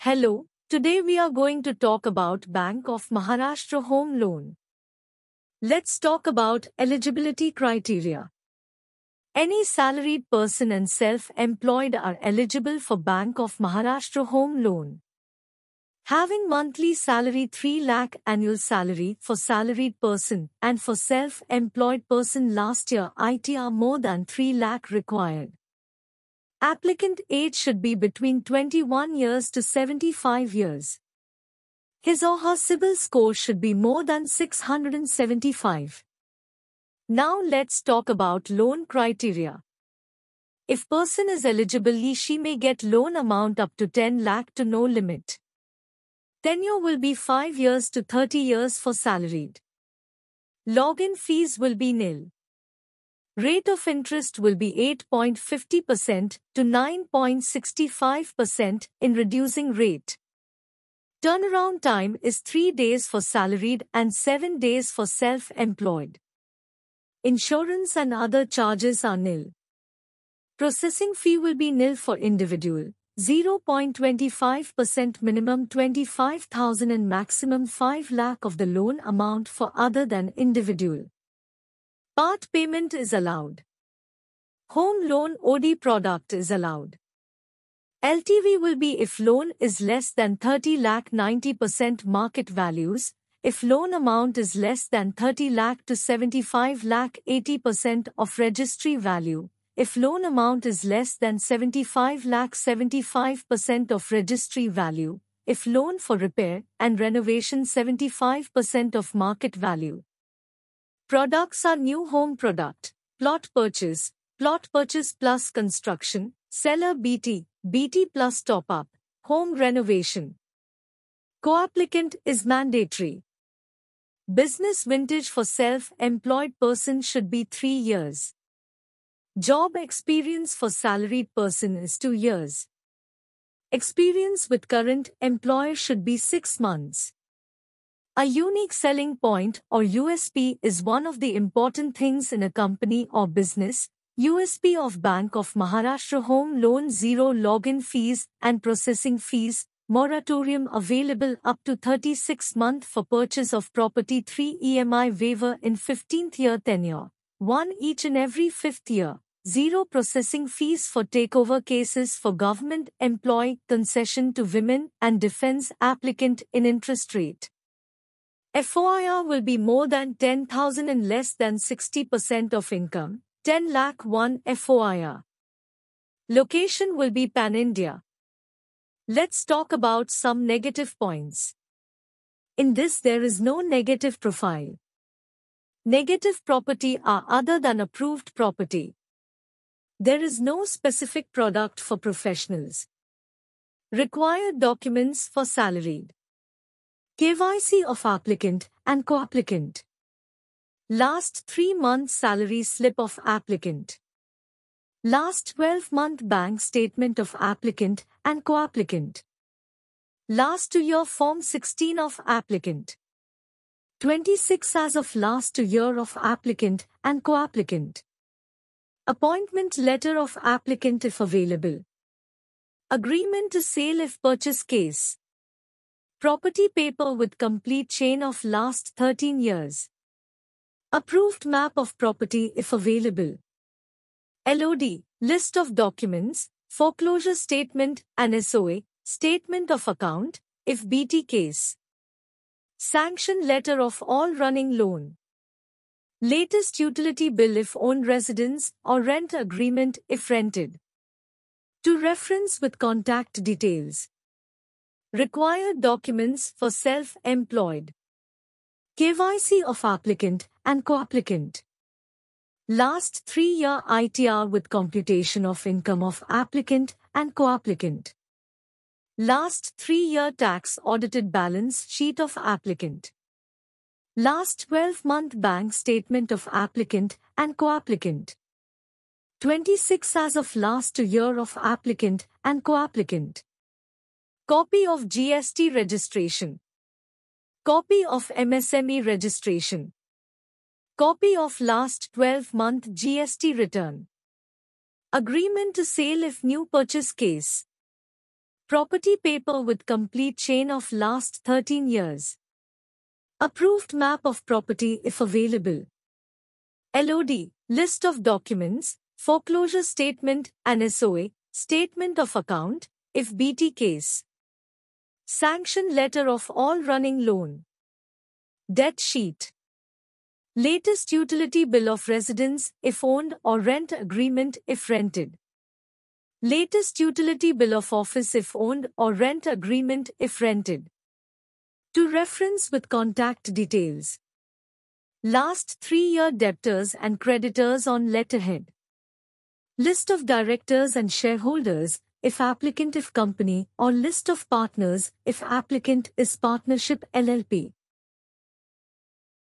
Hello, today we are going to talk about Bank of Maharashtra Home Loan. Let's talk about eligibility criteria. Any salaried person and self-employed are eligible for Bank of Maharashtra Home Loan. Having monthly salary 3 lakh annual salary for salaried person and for self-employed person last year ITR more than 3 lakh required. Applicant age should be between 21 years to 75 years. His or her CIBIL score should be more than 675. Now let's talk about loan criteria. If person is eligible, she may get loan amount up to 10 lakh to no limit. Tenure will be 5 years to 30 years for salaried. Login fees will be nil. Rate of interest will be 8.50% to 9.65% in reducing rate. Turnaround time is 3 days for salaried and 7 days for self-employed. Insurance and other charges are nil. Processing fee will be nil for individual, 0.25% minimum 25,000 and maximum 5 lakh of the loan amount for other than individual. Part payment is allowed. Home loan OD product is allowed. LTV will be if loan is less than 30 lakh 90% market values, if loan amount is less than 30 lakh to 75 lakh 80% of registry value, if loan amount is less than 75 lakh 75% of registry value, if loan for repair and renovation 75% of market value. Products are new home product, plot purchase plus construction, seller BT plus top-up, home renovation. Co-applicant is mandatory. Business vintage for self-employed person should be 3 years. Job experience for salaried person is 2 years. Experience with current employer should be 6 months. A unique selling point or USP is one of the important things in a company or business. USP of Bank of Maharashtra Home Loan: zero login fees and processing fees, moratorium available up to 36 months for purchase of property, 3 EMI waiver in 15th year tenure, 1 each in every 5th year, 0 processing fees for takeover cases for government employee, concession to women and defense applicant in interest rate. FOIR will be more than 10,000 and less than 60% of income, 10 lakh 1 FOIR. Location will be pan-India. Let's talk about some negative points. In this there is no negative profile. Negative property are other than approved property. There is no specific product for professionals. Required documents for salaried. KYC of applicant and co-applicant. Last 3 months salary slip of applicant. Last 12-month bank statement of applicant and co-applicant. Last 2 year Form 16 of applicant. 26 as of last 2 year of applicant and co-applicant. Appointment letter of applicant if available. Agreement to sale if purchase case. Property paper with complete chain of last 13 years. Approved map of property if available. LOD, list of documents, foreclosure statement and SOA, statement of account, if BT case. Sanction letter of all running loan. Latest utility bill if owned residence or rent agreement if rented. To reference with contact details. Required documents for self-employed. KYC of applicant and co-applicant. Last 3 year ITR with computation of income of applicant and co-applicant. Last 3 year tax audited balance sheet of applicant. Last 12-month bank statement of applicant and co-applicant. 26 as of last 2 year of applicant and co-applicant. Copy of GST registration. Copy of MSME registration. Copy of last 12-month GST return. Agreement to sale if new purchase case. Property paper with complete chain of last 13 years. Approved map of property if available. LOD, list of documents, foreclosure statement and SOA, statement of account, if BT case. Sanction letter of all running loan. Debt sheet. Latest utility bill of residence if owned or rent agreement if rented. Latest utility bill of office if owned or rent agreement if rented. To reference with contact details. Last 3-year debtors and creditors on letterhead. List of directors and shareholders, if applicant if company, or list of partners, if applicant is partnership LLP.